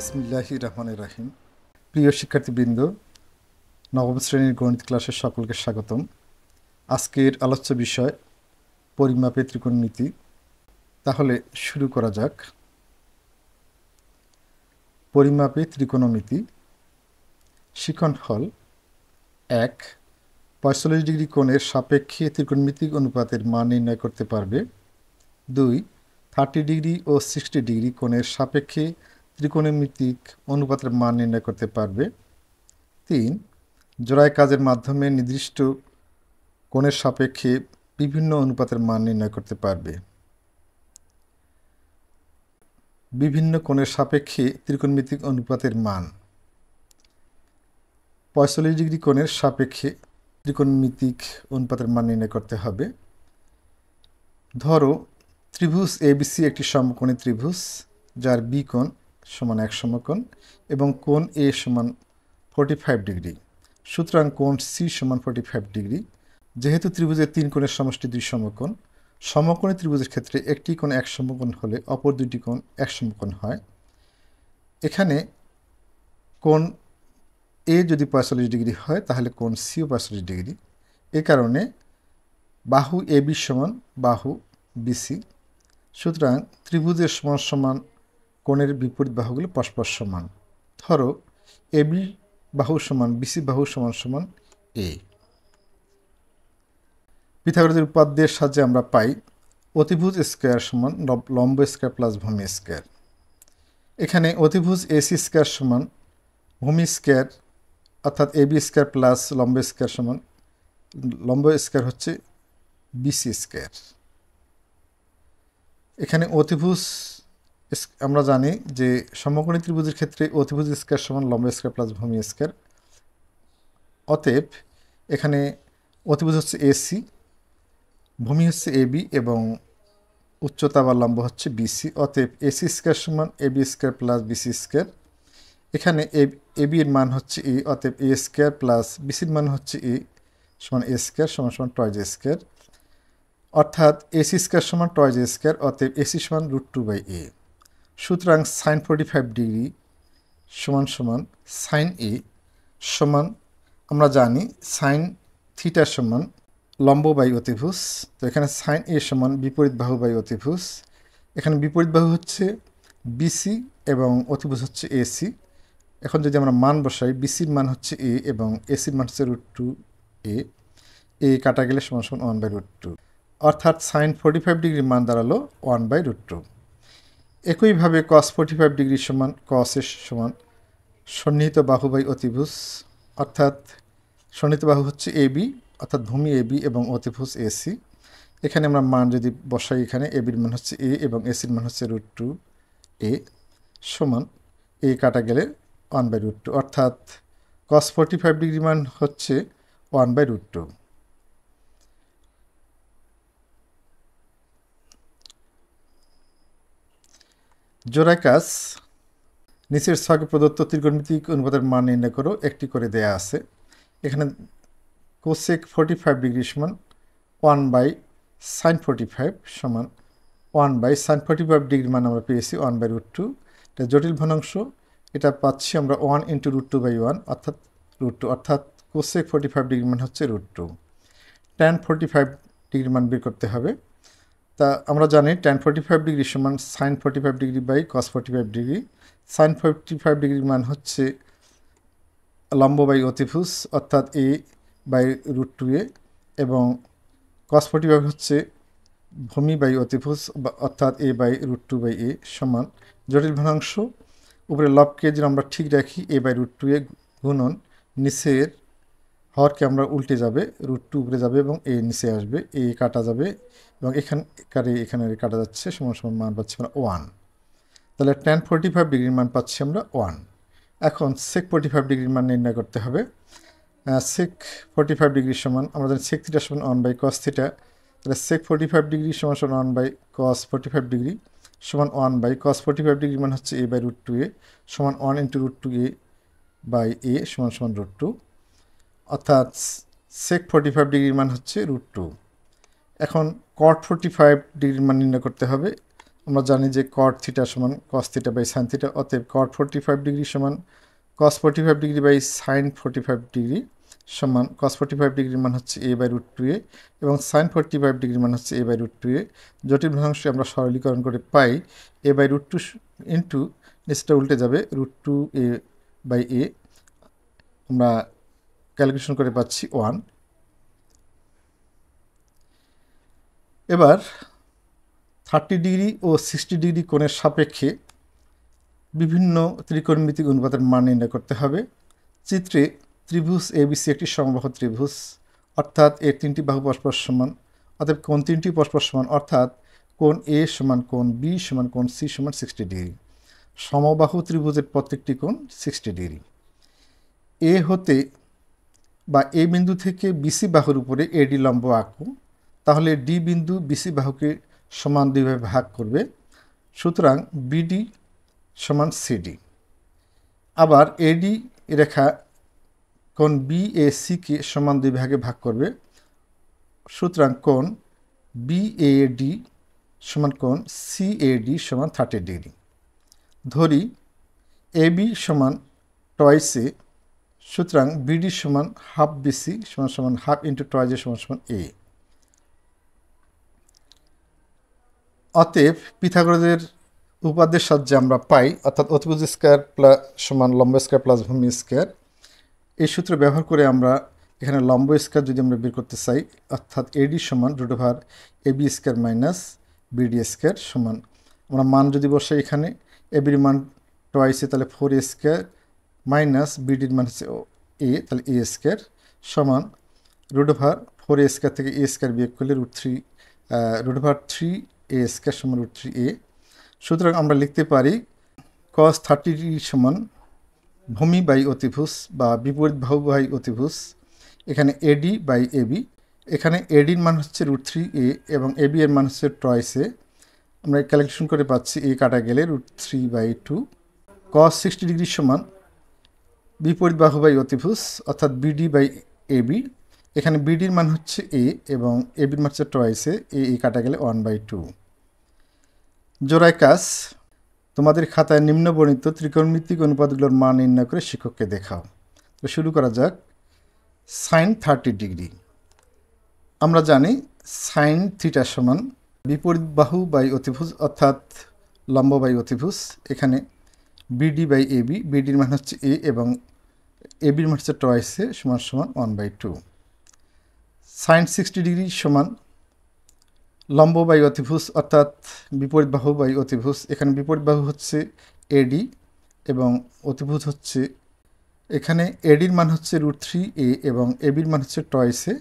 বিসমিল্লাহির রহমানির রহিম। প্রিয় শিক্ষার্থীবৃন্দ, নবম শ্রেণীর গণিত ক্লাসে সকলকে স্বাগতম। আজকের আলোচ্য বিষয় পরিমাপে ত্রিকোণমিতি। তাহলে শুরু করা যাক। পরিমাপে ত্রিকোণমিতি। শিক্ষণফল ১. ৪৫ ডিগ্রি কোণের সাপেক্ষে ত্রিকোণমিতিক অনুপাতের মান নির্ণয় করতে পারবে। ২. 30 ডিগ্রি ও 60 ডিগ্রি কোণের সাপেক্ষে ত্রিকোণমিতিক অনুপাতের মান নির্ণয় করতে পারবে। ৩. জোড়ায় কাজের মাধ্যমে নির্দিষ্ট কোণের সাপেক্ষে বিভিন্ন অনুপাতের মান নির্ণয় করতে পারবে। বিভিন্ন কোণের সাপেক্ষে ত্রিকোণমিতিক অনুপাতের মান। ৪৫ ডিগ্রি কোণের সাপেক্ষে ত্রিকোণমিতিক অনুপাতের মান নির্ণয় করতে হবে। ধরো ত্রিভুজ এবিসি একটি সমকোণী ত্রিভুজ, যার বি কোণ সমান ১ সমকোণ এবং কোণ এ সমান 45 ডিগ্রি। সুতরাং কোণ সি সমান 45 ডিগ্রি। যেহেতু ত্রিভুজের ৩ কোণের সমষ্টি ২ সমকোণ, সমকোণী ত্রিভুজের ক্ষেত্রে একটি কোণ ১ সমকোণ হলে অপর দুটি কোণ ১ সমকোণ হয়। এখানে কোণ এ যদি ৪৫ ডিগ্রি হয় তাহলে কোণ সিও ৪৫ ডিগ্রি। এ কারণে বাহু এবি সমান বাহু বিসি। সুতরাং ত্রিভুজের সমান সমান কোণের বিপরীত বাহুগুলো পরস্পর সমান। ধরো এবি বাহু সমান বিসি বাহু সমান সমান এ। পিথাগোরাসের উপপাদ্যের সাহায্যে আমরা পাই অতিভুজ স্কয়ার সমান লম্ব স্কয়ার প্লাস ভূমি স্কয়ার। এখানে অতিভুজ এসি স্কয়ার সমান ভূমি স্কয়ার অর্থাৎ এবি স্কয়ার প্লাস লম্ব স্কয়ার সমান লম্ব স্কয়ার হচ্ছে বিসি স্কয়ার। এখানে অতিভুজ আমরা জানি যে সমকোণী ত্রিভুজের ক্ষেত্রে অতিভুজ স্কয়ার সমান লম্ব স্কয়ার প্লাস ভূমি স্কয়ার। অতএব এখানে অতিভুজ হচ্ছে এসি, ভূমি হচ্ছে এবি এবং উচ্চতা বা লম্ব হচ্ছে বিসি। অতএব এসি স্কয়ার সমান AB square plus BC square. এখানে এবি এর মান হচ্ছে এ, অতএব এ স্কয়ার প্লাস বিসির মান হচ্ছে এ সমান এ স্কয়ার সমান সমান টয়েজ এ স্কয়ার। অর্থাৎ এসি স্কয়ার সমান টয়েজ এ স্কয়ার, অতএব এসি সমান √2/a। সুতরাং সাইন 45 ডিগ্রি সমান সমান সাইন এ সমান, আমরা জানি সাইন থিটা সমান লম্ব বাই অতিভুজ। তো এখানে সাইন এ সমান বিপরীত বাহু বাই অতিভুজ। এখানে বিপরীত বাহু হচ্ছে বিসি এবং অতিভুজ হচ্ছে এসি। এখন যদি আমরা মান বসাই, বিসির মান হচ্ছে এ এবং এসির মান হচ্ছে √2a। এ কাটা গেলে সমান সমান 1/√2, অর্থাৎ সাইন 45 ডিগ্রির মান দাঁড়ালো 1/√2। একইভাবে কস 45 ডিগ্রি সমান কস এ সমান সন্নিহিত বাহু বাই অতিভুজ, অর্থাৎ সন্নিহিত বাহু হচ্ছে এবি অর্থাৎ ভূমি এবি এবং অতিভুজ এসি। এখানে আমরা মান যদি বসাই, এখানে এবির মান হচ্ছে এ এবং এসির মান হচ্ছে √2a সমান এ কাটা গেলে 1/√2, অর্থাৎ কস 45 ডিগ্রি মান হচ্ছে 1/√2। জোড়ায় কাজ। নিচের ছকে প্রদত্ত ত্রিকোণমিতিক অনুপাতের মান নির্ণয় করো, একটি করে দেয়া আছে। এখানে কোসেক 45 ডিগ্রি সমান 1/sin45 সমান 1/sin 45 ডিগ্রি মান আমরা পেয়েছি 1/√2। এটা জটিল ভগ্নাংশ, এটা পাচ্ছি আমরা 1 × √2/1 অর্থাৎ √2, অর্থাৎ কোসেক 45 ডিগ্রি মান হচ্ছে √2। tan 45 ডিগ্রি মান বের করতে হবে। তা আমরা জানি tan 45 ডিগ্রি সমান sin 45 degree by cos 45 degree. sin 45 ডিগ্রির মান হচ্ছে লম্ব বাই অতিভুজ অর্থাৎ a বাই √2a এবং cos 45 হচ্ছে ভূমি বাই অতিভুজ অর্থাৎ a বাই √2/a সমান জটিল ভগ্নাংশ। উপরে লবকে যদি আমরা ঠিক রাখি a বাই √2a গুণন নিচের হরকে আমরা উল্টে যাবে, √2 উপরে যাবে এবং a নিচে আসবে, a কাটা যাবে এবং এখানে কাটা যাচ্ছে, সমান সমান মান পাচ্ছি আমরা 1। তাহলে tan 45 ডিগ্রির মান পাচ্ছি আমরা 1। এখন sec 45 ডিগ্রির মান নির্ণয় করতে হবে। sec 45 ডিগ্রি সমান, আমরা জানি sec থিটা সমান 1/cos থিটা। তাহলে sec 45 ডিগ্রি সমান সমান 1/cos 45 ডিগ্রি সমান 1/cos 45 ডিগ্রি মান হচ্ছে a বাই √2a সমান 1 × √2a/a সমান সমান √2, অর্থাৎ sec 45 ডিগ্রির মান হচ্ছে √2। এখন cot 45 ডিগ্রির মান নির্ণয় করতে হবে। আমরা জানি যে cot থিটা সমান cos theta by sin theta, অতএব cot 45 ডিগ্রি সমান cos 45 degree by sin 45 degree সমান cos 45 ডিগ্রির মান হচ্ছে a বাই রুট 2a এবং sin 45 ডিগ্রির মান হচ্ছে a বাই রুট 2a। জটিল ভগ্নাংশটি আমরা সরলীকরণ করে পাই a বাই রুট 2 ইন্টু নিচটা উল্টে যাবে রুট 2a বাই a, আমরা ক্যালকুলেশন করে পাচ্ছি 1। এবার 30 ডিগ্রি ও 60 ডিগ্রি কোণের সাপেক্ষে বিভিন্ন ত্রিকোণমিতিক অনুপাতের মান নির্ণয় করতে হবে। চিত্রে ত্রিভুজ ABC একটি সমবাহু ত্রিভুজ, অর্থাৎ এর তিনটি বাহু পরস্পর সমান, অতএব কোণ তিনটি পরস্পর সমান, অর্থাৎ কোণ A সমান কোণ B সমান কোণ C সমান 60 ডিগ্রি। সমবাহু ত্রিভুজের প্রত্যেকটি কোণ 60 ডিগ্রি। এ হতে বা এ বিন্দু থেকে BC বাহুর উপরে AD লম্ব আঁকো, তাহলে D বিন্দু BC বাহুকে সমান দুইভাবে ভাগ করবে, সুতরাং BD সমান CD। আবার AD রেখা কোণ BAC কে সমান দুই ভাগে ভাগ করবে, সুতরাং কোণ BAD সমান কোণ CAD সমান 30 ডিগ্রি। ধরি AB সমান টয়েস A, সুতরাং BD সমান হাফ BC সমান সমান হাফ ইন্টু টয়েস A সমান সমান A। অতএব পিথাগোরাসের উপপাদ্যের সাহায্যে আমরা পাই, অর্থাৎ অতিভুজ স্কয়ার প্লাস সমান লম্ব স্কয়ার প্লাস ভূমি স্কয়ার। এই সূত্র ব্যবহার করে আমরা এখানে লম্ব স্কয়ার যদি আমরা বের করতে চাই, অর্থাৎ AD সমান root over AB square minus BD square সমান, আমরা মান যদি বসাই এখানে ABর মান টয়েস A, তাহলে 4A স্কয়ার মাইনাস BDর মান হচ্ছে A, তাহলে A স্কয়ার সমান রুট ওভার 4A স্কয়ার থেকে A স্কয়ার বিয়োগ করলে রুট ওভার 3A স্কয়ার সমান রুট 3A। সুতরাং আমরা লিখতে পারি cos 30 ডিগ্রি সমান ভূমি বাই অতিভুজ বা বিপরীত বাহু বাই অতিভুজ, এখানে AD বাই AB, এখানে ADর মান হচ্ছে রুট 3A এবং AB এর মান হচ্ছে টয়েস A। আমরা ক্যালকুলেশন করে পাচ্ছি A কাটা গেলে রুট 3/2। cos 60 ডিগ্রি সমান বিপরীত বাহু বাই অতিভুজ, অর্থাৎ BD বাই AB, এখানে BDর মান হচ্ছে A এবং ABর মান হচ্ছে টয়েস A, কাটা গেলে 1/2। জোড়ায় কাজ, তোমাদের খাতায় নিম্নবর্ণিত ত্রিকোণমিতিক অনুপাতগুলোর মান নির্ণয় করে শিক্ষককে দেখাও। তো শুরু করা যাক। sin 30 ডিগ্রি, আমরা জানি sin থিটা সমান বিপরীত বাহু বাই অতিভুজ, অর্থাৎ লম্ব বাই অতিভুজ, এখানে BD বাই AB, BDর মান হচ্ছে A এবং ABর মান হচ্ছে টয়েস A সমান সমান 1/2। sin 60 ডিগ্রি সমান লম্ব বাই অতিভুজ, অর্থাৎ বিপরীত বাহু বাই অতিভুজ, এখানে বিপরীত বাহু হচ্ছে AD এবং অতিভুজ হচ্ছে, এখানে ADর মান হচ্ছে রুট 3A এবং ABর মান হচ্ছে টয়েস A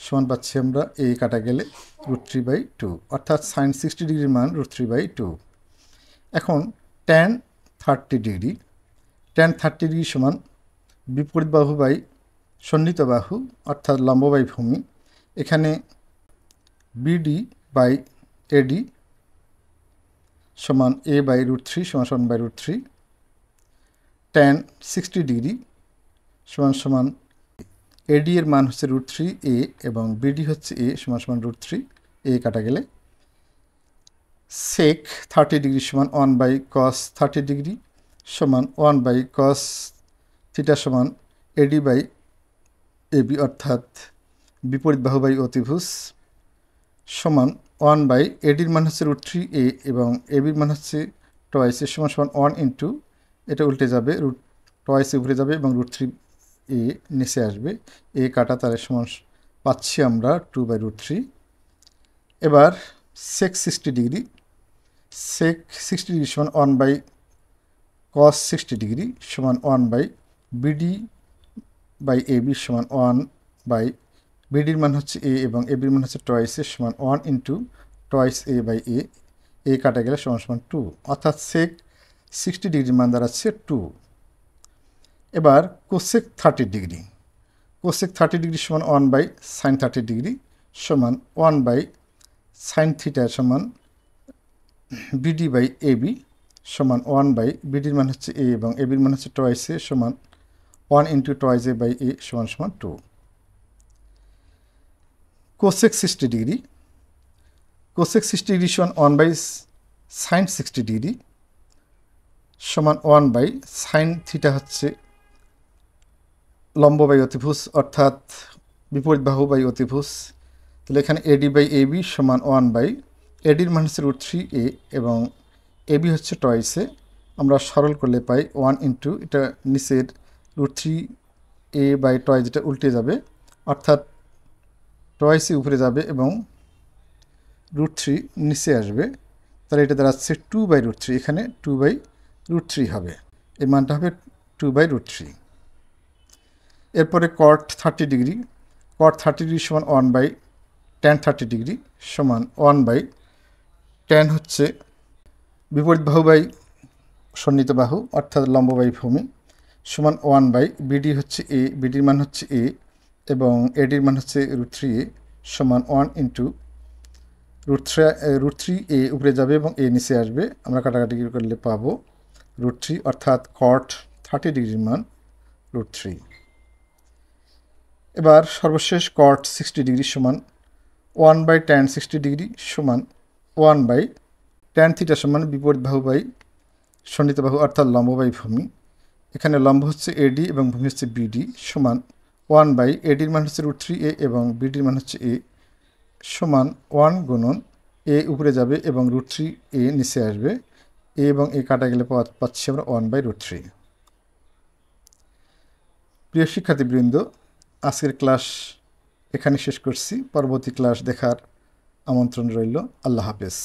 সমান পাচ্ছি আমরা A কাটা গেলে রুট 3/2, অর্থাৎ sin 60 ডিগ্রির মান রুট 3/2। এখন tan 30 ডিগ্রি, tan 30 ডিগ্রি সমান বিপরীত বাহু বাই সন্নিহিত বাহু, অর্থাৎ লম্ব বাই ভূমি, এখানে BD বাই AD সমান A বাই রুট 3 সমান সমান বাই রুট 3। tan 60 ডিগ্রি সমান সমান AD এর মান হচ্ছে রুট 3A এবং BD হচ্ছে A সমান সমান রুট 3A কাটা গেলে sec 30 ডিগ্রি সমান 1/cos 30 ডিগ্রি সমান 1/cos থিটা সমান AD বাই AB, অর্থাৎ বিপরীত বাহু বাই অতিভুজ সমান 1/ADর মান হচ্ছে রুট 3A এবং ABর মান হচ্ছে টয়েস A সমান সমান 1 ইন্টু, এটা উল্টে যাবে, রুট টয়েস A উপরে যাবে এবং রুট 3A নিচে আসবে, A কাটা, তার সমান পাচ্ছি আমরা 2/√3। এবার sec 60 ডিগ্রি, sec 60 ডিগ্রি সমান 1/cos 60 ডিগ্রি সমান 1/BD বাই AB সমান 1/BDর মান হচ্ছে A এবং ABর মান হচ্ছে টয়েস A সমান 1 into twice A by A কাটা গেলে সমান সমান 2, অর্থাৎ sec 60 ডিগ্রির মান দাঁড়াচ্ছে 2। এবার cosec 30 ডিগ্রি, cosec 30 ডিগ্রি সমান 1/sin 30 ডিগ্রি সমান 1/sin থিটা সমান BD বাই AB সমান 1/BDর মান হচ্ছে A এবং ABর মান হচ্ছে টয়েস A সমান 1 into twice A by A সমান সমান 2। cosec 60 ডিগ্রি, cosec 60 ডিগ্রি সমান সাইন 60 ডিগ্রি সমান 1/sin থিটা হচ্ছে লম্ব বাই অতিভুজ অর্থাৎ বিপরীত বাহু বাই অতিভুজ। তাহলে এখানে AD বাই AB সমান 1/, ADর মান হচ্ছে √3a এবং AB হচ্ছে টয়েসে, আমরা সরল করলে পাই 1 ইন্টু এটা নিচের √3a বাই টয়েস, যেটা উল্টে যাবে অর্থাৎ টয়েসে উপরে যাবে এবং √3 নিচে আসবে। তাহলে এটা দাঁড়াচ্ছে 2/√3, এখানে 2/√3 হবে, এর মানটা হবে 2/√3। এরপরে cot 30 ডিগ্রি, cot 30 ডিগ্রি সমান 1/tan 30 ডিগ্রি সমান 1/tan হচ্ছে বিপরীত বাহু বাই সন্নিহিত বাহু অর্থাৎ লম্ব বাই ভূমি সমান 1/BD হচ্ছে a, BDর মান হচ্ছে a এবং ADর মান হচ্ছে √3a সমান 1 ইন্টু √3a উপরে যাবে এবং a নিচে আসবে, আমরা কাটাকাটি করলে পাবো √3 অর্থাৎ cot 30 ডিগ্রির মান √3। এবার সর্বশেষ cot 60 ডিগ্রি সমান 1/tan 60 ডিগ্রি সমান 1/tan থিটা সমান বিপরীত বাহু বাই সন্নিহিত বাহু অর্থাৎ লম্ব বাই ভূমি। এখানে লম্ব হচ্ছে AD এবং ভূমি হচ্ছে BD সমান 1/ADর মান হচ্ছে √3a এবং BDর মান হচ্ছে a সমান 1 গুণন a উপরে যাবে এবং √3a নিচে আসবে, a এবং a কাটা গেলে পাচ্ছি আমরা 1/√3। প্রিয় শিক্ষার্থীবৃন্দ, আজকের ক্লাস এখানে শেষ করছি, পরবর্তী ক্লাস দেখার আমন্ত্রণ রইল। আল্লাহ হাফেজ।